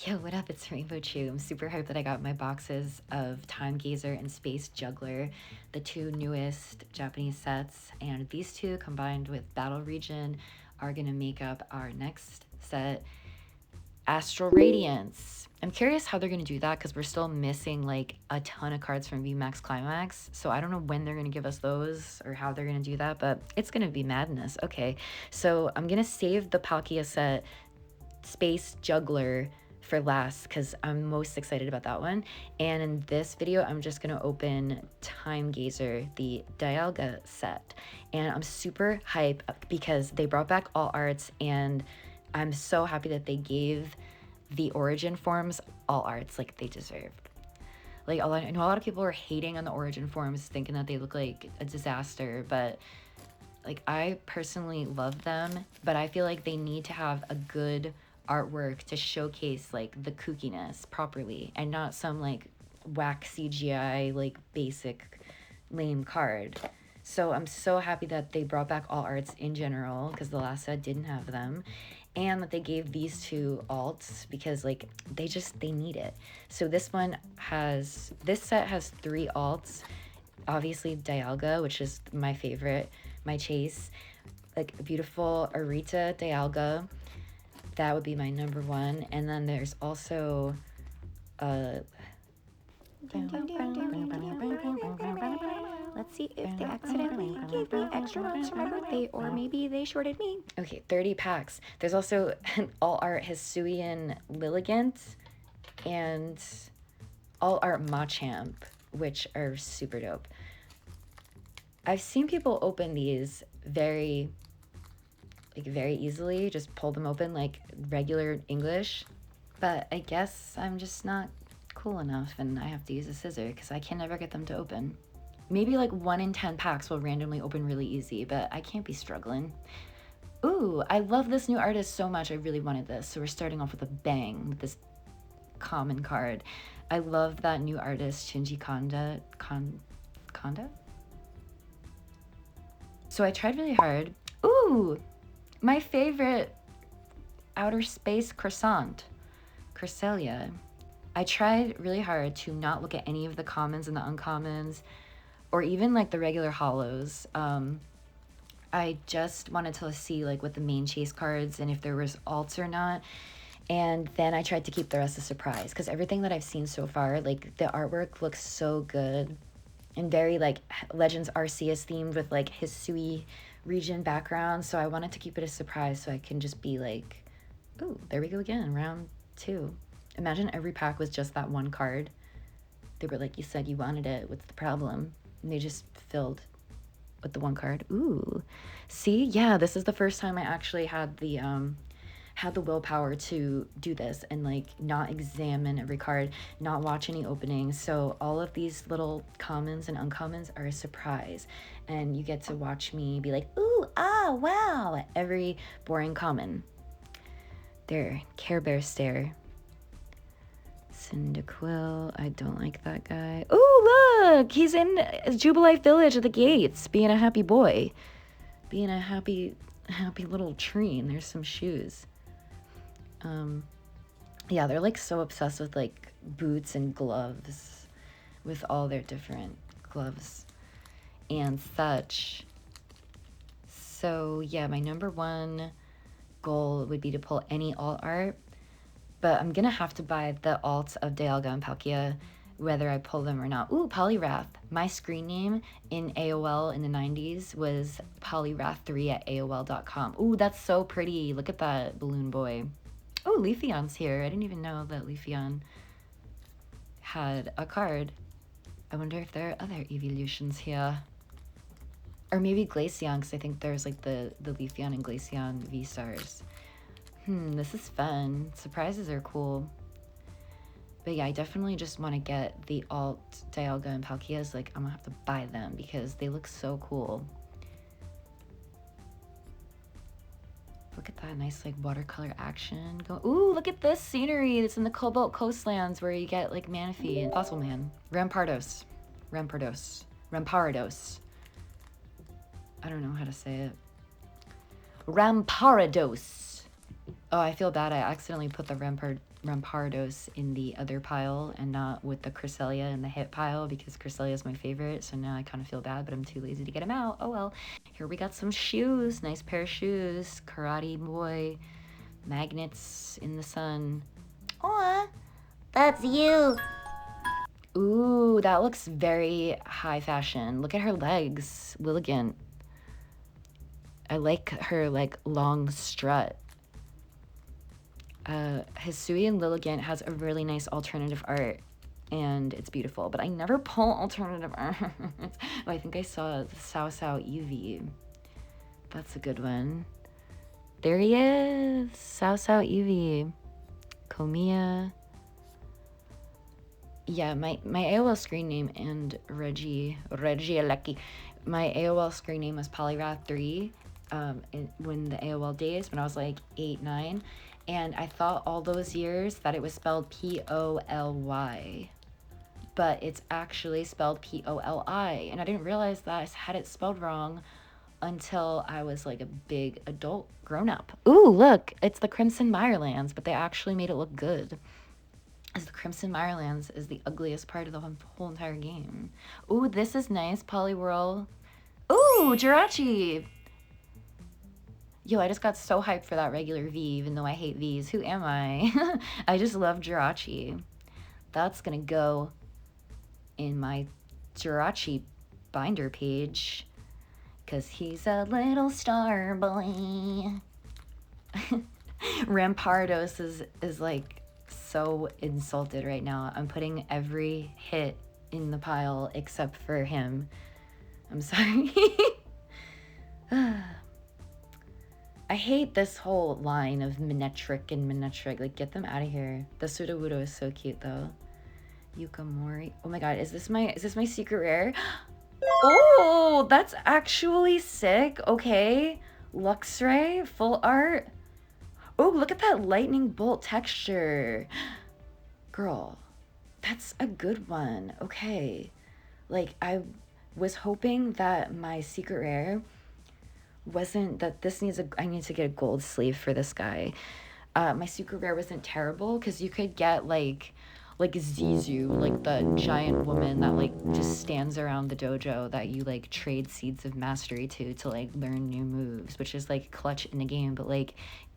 Yo, what up? It's Rainbow Chew. I'm super hyped that I got my boxes of Time Gazer and Space Juggler, the two newest Japanese sets, and these two combined with Battle Region are gonna make up our next set, Astral Radiance. I'm curious how they're gonna do that because we're still missing like a ton of cards from VMAX Climax, so I don't know when they're gonna give us those or how they're gonna do that, but it's gonna be madness. Okay, so I'm gonna save the Palkia set Space Juggler for last because I'm most excited about that one. And in this video, I'm just gonna open Time Gazer, the Dialga set. And I'm super hype because they brought back all arts, and I'm so happy that they gave the origin forms all arts like they deserved. Like I know a lot of people are hating on the origin forms, thinking that they look like a disaster, but like I personally love them, but I feel like they need to have a good artwork to showcase like the kookiness properly and not some like whack CGI like basic lame card. So I'm so happy that they brought back all arts in general because the last set didn't have them, and that they gave these two alts because like they need it. So this set has 3 alts. Obviously Dialga, which is my favorite, my chase, like beautiful Arita Dialga. That would be my number 1. And then there's also let's see if they accidentally gave me extra months for my birthday, or maybe they shorted me. Okay, 30 packs. There's also an all art Hisuian Lilligant and all art Machamp, which are super dope. I've seen people open these very easily, just pull them open like regular English, but I guess I'm just not cool enough and I have to use a scissor because I can never get them to open. Maybe like 1 in 10 packs will randomly open really easy, but I can't be struggling. Ooh, I love this new artist so much. I really wanted this, so we're starting off with a bang with this common card. I love that new artist Shinji Kanda. So I tried really hard. Ooh, my favorite outer space croissant, Cresselia. I tried really hard to not look at any of the commons and the uncommons, or even like the regular hollows. I just wanted to see like what the main chase cards and if there was alts or not. And then I tried to keep the rest a surprise because everything that I've seen so far, like the artwork looks so good and very like Legends Arceus themed with like Hisui region background. So I wanted to keep it a surprise so I can just be like, ooh, there we go again, round 2. Imagine every pack was just that one card. They were like, you said you wanted it, what's the problem? And they just filled with the one card. Ooh, see, yeah, this is the first time I actually had the willpower to do this and like not examine every card, not watch any openings. So all of these little commons and uncommons are a surprise, and you get to watch me be like, ooh, ah, wow, at every boring common. There, Care Bear Stare. Cyndaquil, I don't like that guy. Ooh, look, he's in Jubilife Village at the gates, being a happy boy, being a happy little tree, and there's some shoes. Yeah, they're like so obsessed with like boots and gloves with all their different gloves and such. So yeah, my number 1 goal would be to pull any alt art, but I'm gonna have to buy the alts of Dialga and Palkia whether I pull them or not. Ooh, Poliwrath. My screen name in AOL in the 90s was Poliwrath3 at AOL.com. Ooh, that's so pretty. Look at that balloon boy. Oh, Leafeon's here. I didn't even know that Leafeon had a card. I wonder if there are other evolutions here. Or maybe Glaceon, because I think there's like the Leafeon and Glaceon V-Stars. This is fun. Surprises are cool. But yeah, I definitely just want to get the alt Dialga and Palkias. Like, I'm gonna have to buy them because they look so cool. Look at that nice like watercolor action. Ooh, look at this scenery. It's in the Cobalt Coastlands where you get like Manaphy and Fossil Man. Rampardos. I don't know how to say it. Ramparados. Oh, I feel bad. I accidentally put the Rampardos in the other pile and not with the Cresselia in the hit pile because Cresselia is my favorite. So now I kind of feel bad, but I'm too lazy to get them out. Oh well. Here we got some shoes. Nice pair of shoes. Karate boy. Magnets in the sun. Aw, that's you. Ooh, that looks very high fashion. Look at her legs. Lilligant. I like her like long strut. Hisui and Lilligant has a really nice alternative art and it's beautiful, but I never pull alternative art. Oh, I think I saw the Sao Sao Eevee. That's a good one. There he is, Sao Sao Eevee. Komiya. Yeah, my AOL screen name and Reggie Alecki. My AOL screen name was Polyrath3 when the AOL days, when I was like 8, 9. And I thought all those years that it was spelled Poly, but it's actually spelled Poli. And I didn't realize that I had it spelled wrong until I was like a big adult grown up. Ooh, look, it's the Crimson Mirelands, but they actually made it look good. As the Crimson Mirelands is the ugliest part of the whole entire game. Ooh, this is nice, Poliwhirl. Ooh, Jirachi! Yo, I just got so hyped for that regular V, even though I hate Vs. Who am I? I just love Jirachi. That's gonna go in my Jirachi binder page, because he's a little star boy. Rampardos is like so insulted right now. I'm putting every hit in the pile except for him. I'm sorry. I hate this whole line of Manectric and Manectric. Like, get them out of here. The Sudowoodo is so cute, though. Yukamori. Oh my god, is this my secret rare? Oh, that's actually sick. Okay. Luxray, full art. Oh, look at that lightning bolt texture. Girl, that's a good one. Okay. Like, I was hoping that my secret rare wasn't that this needs I need to get a gold sleeve for this guy. My secret rare wasn't terrible because you could get like Zizu, like the giant woman that like just stands around the dojo that you like trade seeds of mastery to like learn new moves, which is like clutch in the game. But like,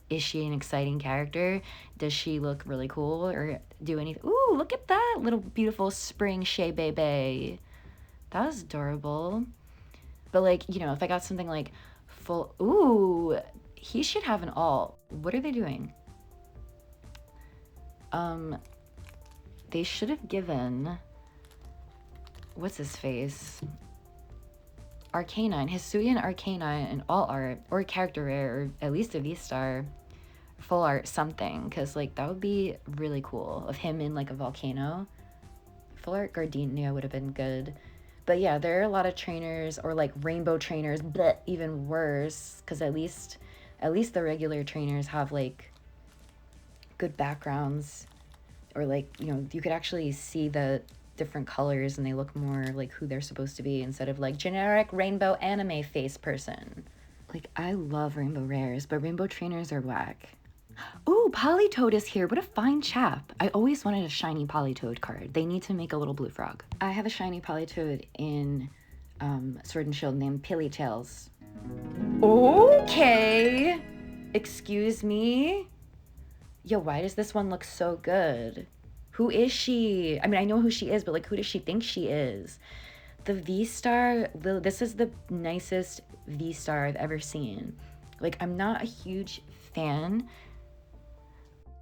is she an exciting character? Does she look really cool or do anything? Ooh, look at that little beautiful spring Shea Bebe. That was adorable. But like, you know, if I got something like full, ooh, he should have an alt. What are they doing? They should have given, what's his face? Arcanine, Hisuian Arcanine and all art, or a character rare, or at least a V-Star, full art something, because like that would be really cool of him in like a volcano. Full art Gardenia would have been good. But yeah, there are a lot of trainers or like rainbow trainers, but even worse, because at least the regular trainers have like good backgrounds, or like, you know, you could actually see the different colors and they look more like who they're supposed to be instead of like generic rainbow anime face person. Like, I love rainbow rares, but rainbow trainers are whack. Ooh, Politoed is here. What a fine chap. I always wanted a shiny Politoed card. They need to make a little blue frog. I have a shiny Politoed in Sword and Shield named Pillytails. Okay. Excuse me? Yo, why does this one look so good? Who is she? I mean, I know who she is, but like, who does she think she is? The V-Star, this is the nicest V-Star I've ever seen. Like, I'm not a huge fan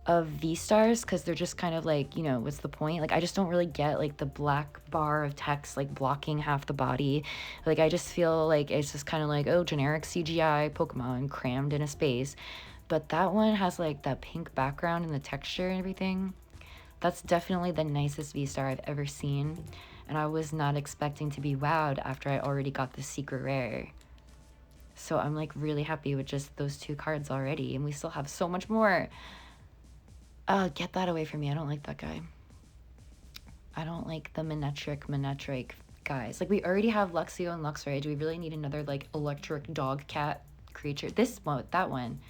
of V-Stars because they're just kind of like, you know, what's the point? Like, I just don't really get like the black bar of text like blocking half the body. Like, I just feel like it's just kind of like, oh, generic CGI Pokemon crammed in a space. But that one has like that pink background and the texture and everything. That's definitely the nicest V-Star I've ever seen. And I was not expecting to be wowed after I already got the secret rare. So I'm like really happy with just those 2 cards already. And we still have so much more. Get that away from me. I don't like that guy. I don't like the Manectric guys. Like, we already have Luxio and Luxray. Do we really need another like electric dog cat creature? This one, that one.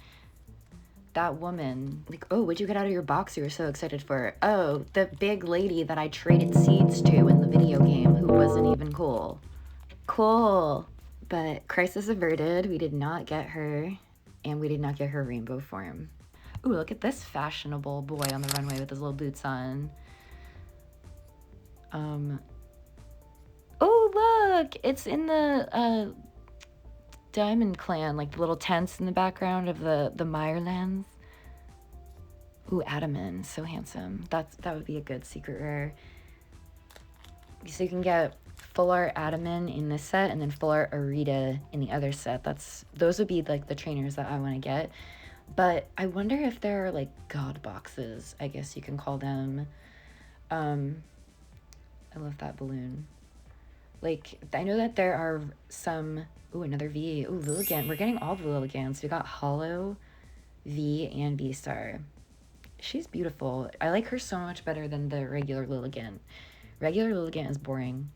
that woman. Like, oh, what'd you get out of your box you were so excited for? Oh, the big lady that I traded seeds to in the video game who wasn't even cool. Cool. But crisis averted. We did not get her, and we did not get her rainbow form. Ooh, look at this fashionable boy on the runway with his little boots on. Oh, look! It's in the Diamond Clan, like the little tents in the background of the Meyerlands. Ooh, Adaman, so handsome. That would be a good secret rare. So you can get full art Adaman in this set and then full art Arita in the other set. Those would be like the trainers that I want to get. But I wonder if there are like god boxes, I guess you can call them. I love that balloon. Like, I know that there are some... Ooh, another V. Ooh, Lilligant. We're getting all the Lilligants. We got Hollow, V, and V-Star. She's beautiful. I like her so much better than the regular Lilligant. Regular Lilligant is boring.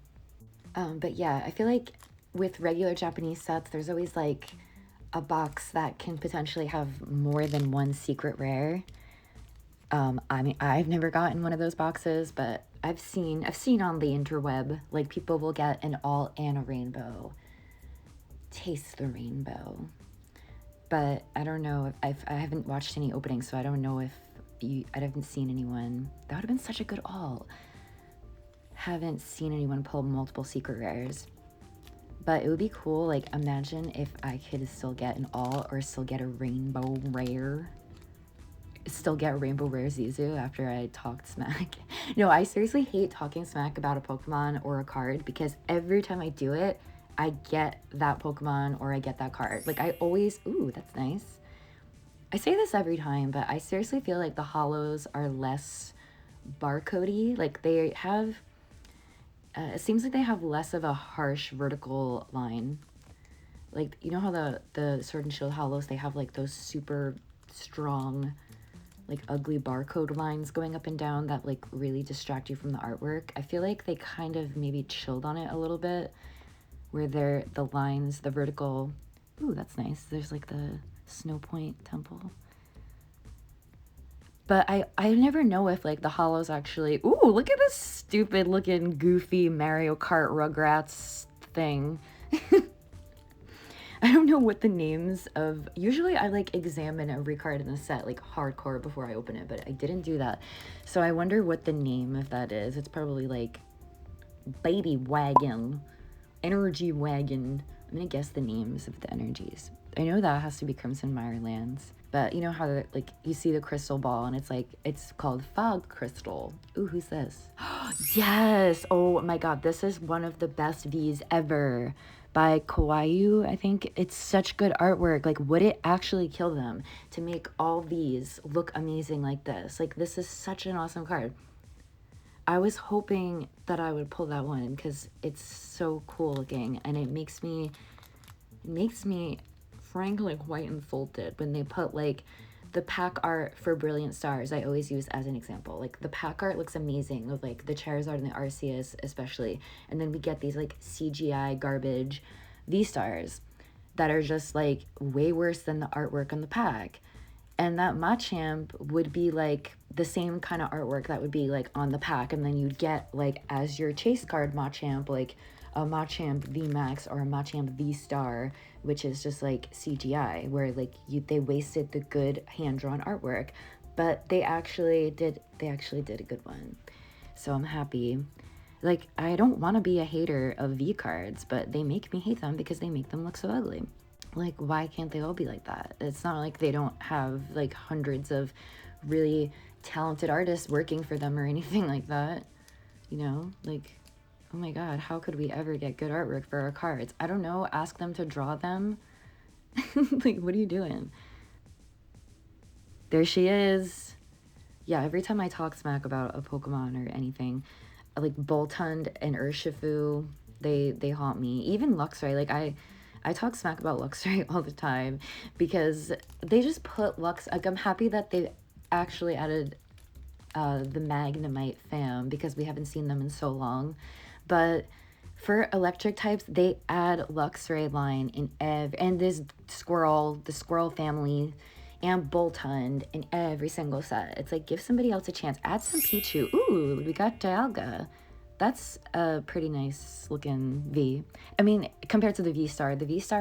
But yeah, I feel like with regular Japanese sets, there's always like a box that can potentially have more than one secret rare. I mean, I've never gotten one of those boxes, but I've seen on the interweb, like, people will get an all and a rainbow. Taste the rainbow. But I don't know if I haven't watched any openings, so I don't know if I haven't seen anyone. That would have been such a good all. Haven't seen anyone pull multiple secret rares. But it would be cool, like, imagine if I could still get an all or still get a rainbow rare. Still get Rainbow Rare Zizu after I talked smack. No, I seriously hate talking smack about a Pokemon or a card because every time I do it, I get that Pokemon or I get that card. Like, I always... Ooh, that's nice. I say this every time, but I seriously feel like the hollows are less barcodey. Like, they have... it seems like they have less of a harsh vertical line. Like, you know how the Sword and Shield hollows, they have, like, those super strong... like ugly barcode lines going up and down that like really distract you from the artwork. I feel like they kind of maybe chilled on it a little bit where the lines, the vertical, ooh, that's nice. There's like the Snow Point Temple. But I never know if like the hollows actually, ooh, look at this stupid looking goofy Mario Kart Rugrats thing. I don't know what the names of... Usually I, like, examine every card in the set, like, hardcore before I open it, but I didn't do that. So I wonder what the name of that is. It's probably, like, Baby Wagon, Energy Wagon. I'm gonna guess the names of the energies. I know that has to be Crimson Mirelands. But you know how, like, you see the crystal ball, and it's, like, it's called Fog Crystal. Ooh, who's this? Yes! Oh, my God. This is one of the best Vs ever. By Kawaii, I think. It's such good artwork. Like, would it actually kill them to make all these look amazing like this? Like, this is such an awesome card. I was hoping that I would pull that one because it's so cool looking, and it makes me frankly quite insulted when they put, like, the pack art for Brilliant Stars. I always use as an example. Like, the pack art looks amazing with, like, the Charizard and the Arceus especially. And then we get these, like, CGI garbage V-Stars that are just, like, way worse than the artwork on the pack. And that Machamp would be, like, the same kind of artwork that would be, like, on the pack. And then you'd get, like, as your chase card Machamp, like, a Machamp VMAX or a Machamp V-Star, which is just like CGI, where like they wasted the good hand-drawn artwork, but they actually did a good one. So I'm happy. Like, I don't want to be a hater of V cards, but they make me hate them because they make them look so ugly. Like, why can't they all be like that? It's not like they don't have like hundreds of really talented artists working for them or anything like that, you know? Like, oh my God, how could we ever get good artwork for our cards? I don't know, ask them to draw them. Like, what are you doing? There she is. Yeah, every time I talk smack about a Pokemon or anything, like Boltund and Urshifu, they haunt me. Even Luxray, like I talk smack about Luxray all the time because they just put like, I'm happy that they actually added the Magnemite fam because we haven't seen them in so long. But for electric types, they add Luxray line in and this the Squirrel family and Boltund in every single set. It's like, give somebody else a chance. Add some Pichu. Ooh, we got Dialga. That's a pretty nice looking V. I mean, compared to the V-Star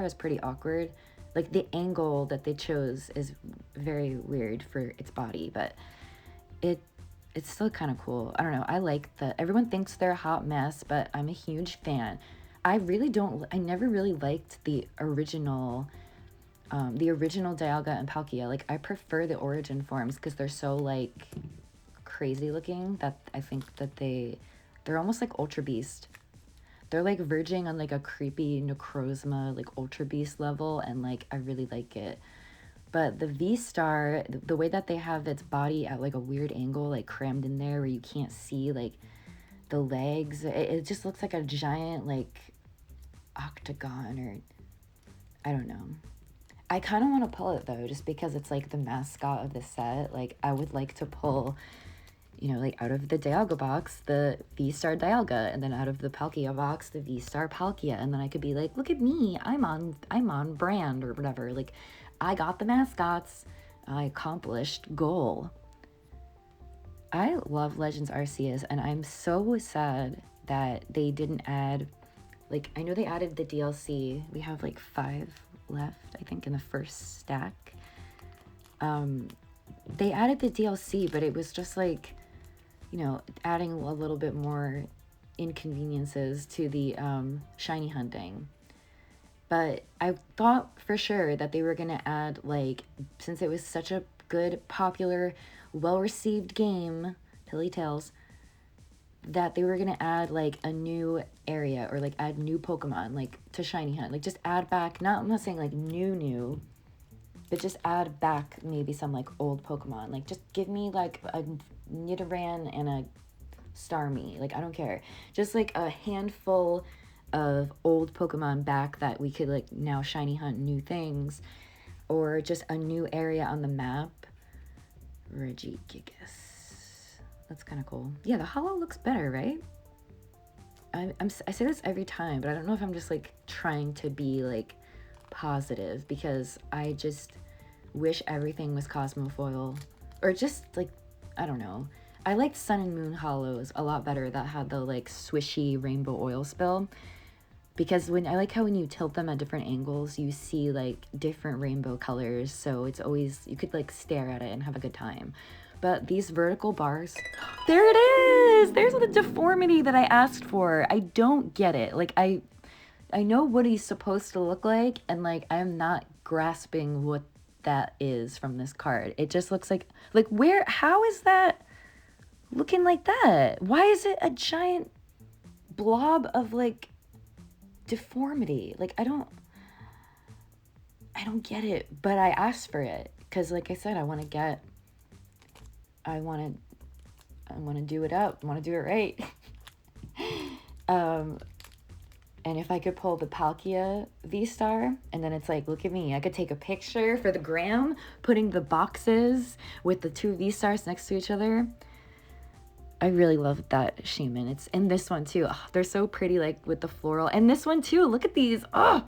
is pretty awkward. Like, the angle that they chose is very weird for its body, but it's still kind of cool. I don't know. I like that. Everyone thinks they're a hot mess, but I'm a huge fan. I never really liked the original Dialga and Palkia. Like, I prefer the origin forms because they're so, like, crazy looking that I think that they're almost like Ultra Beast. They're, like, verging on, like, a creepy Necrozma, like, Ultra Beast level, and, like, I really like it. But the V-Star, the way that they have its body at, like, a weird angle, like, crammed in there where you can't see, like, the legs, it just looks like a giant, like, octagon, or I don't know. I kind of want to pull it, though, just because it's, like, the mascot of the set. Like, I would like to pull, you know, like, out of the Dialga box, the V-Star Dialga, and then out of the Palkia box, the V-Star Palkia, and then I could be like, look at me, I'm on brand, or whatever. Like, I got the mascots. I accomplished goal. I love Legends Arceus, and I'm so sad that they didn't add, like, I know they added the DLC. We have, like, 5 left, I think, in the first stack. They added the DLC, but it was just, like, you know, adding a little bit more inconveniences to the shiny hunting. But I thought for sure that they were going to add, like, since it was such a good, popular, well-received game, Hilly Tales, that they were going to add, like, a new area, or, like, add new Pokemon, like, to Shiny Hunt. Like, just add back, I'm not saying, like, new, but just add back maybe some, like, old Pokemon. Like, just give me, like, a Nidoran and a Starmie. Like, I don't care. Just, like, a handful of old Pokemon back that we could, like, now shiny hunt new things, or just a new area on the map. Regigigas. That's kind of cool. Yeah, the holo looks better, right? I say this every time, but I don't know if I'm just, like, trying to be, like, positive, because I just wish everything was Cosmofoil, or just, like, I don't know. I liked Sun and Moon Hollows a lot better, that had the, like, swishy rainbow oil spill, because I like how when you tilt them at different angles, you see, like, different rainbow colors, so it's always, you could, like, stare at it and have a good time. But these vertical bars, there it is! There's the deformity that I asked for. I don't get it. Like, I know what he's supposed to look like, and, like, I'm not grasping what that is from this card. It just looks like how is that looking like that? Why is it a giant blob of, like, deformity? Like, I don't get it, but I asked for it because, like I said, I want to do it up. I want to do it right. And if I could pull the Palkia V-Star, and then it's like, look at me, I could take a picture for the gram, putting the boxes with the 2 V-Stars next to each other. I really love that Shaman. It's in this one too. Oh, they're so pretty, like, with the floral. And this one too, look at these. Oh,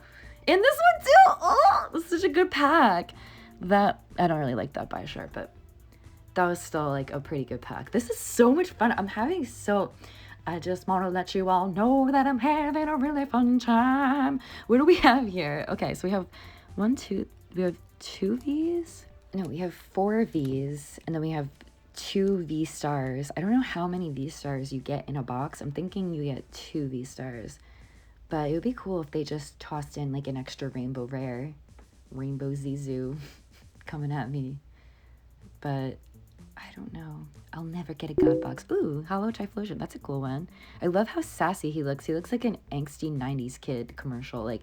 and this one too. Oh, it's such a good pack. That, I don't really like that Bisharp, but that was still, like, a pretty good pack. This is so much fun. I just want to let you all know that I'm having a really fun time. What do we have here? Okay, so we have 2 Vs? No, we have 4 Vs, and then we have 2 V-Stars. I don't know how many V-Stars you get in a box. I'm thinking you get 2 V-Stars. But it would be cool if they just tossed in, like, an extra rainbow rare. Rainbow Zizu coming at me. But I don't know. I'll never get a God box. Ooh, Hollow Typhlosion. That's a cool one. I love how sassy he looks. He looks like an angsty 90s kid commercial. Like,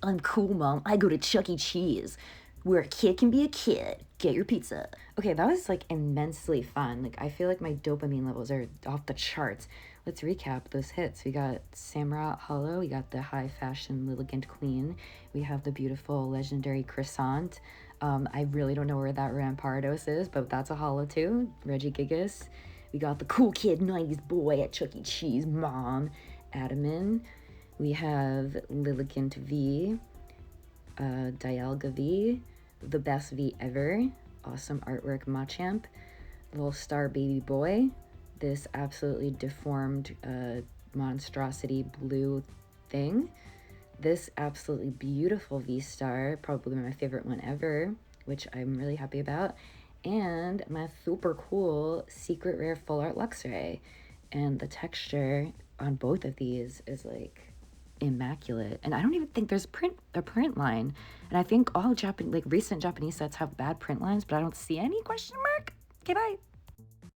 I'm cool, Mom. I go to Chuck E. Cheese, where a kid can be a kid. Get your pizza. Okay, that was, like, immensely fun. Like, I feel like my dopamine levels are off the charts. Let's recap those hits. We got Samurott Hollow. We got the high fashion Lilligant Queen. We have the beautiful legendary Croissant. I really don't know where that Rampardos is, but that's a hollow too. Regigigas. We got the cool kid 90s boy at Chuck E. Cheese, Mom. Adaman. We have Lilligant V. Dialga V. the best V ever. Awesome artwork, Machamp. Little star baby boy. This absolutely deformed monstrosity blue thing. This absolutely beautiful V-Star, probably my favorite one ever, which I'm really happy about. And my super cool secret rare full art Luxray. And the texture on both of these is like immaculate. And I don't even think there's a print line. And I think all recent Japanese sets have bad print lines, but I don't see any question mark. Okay, bye.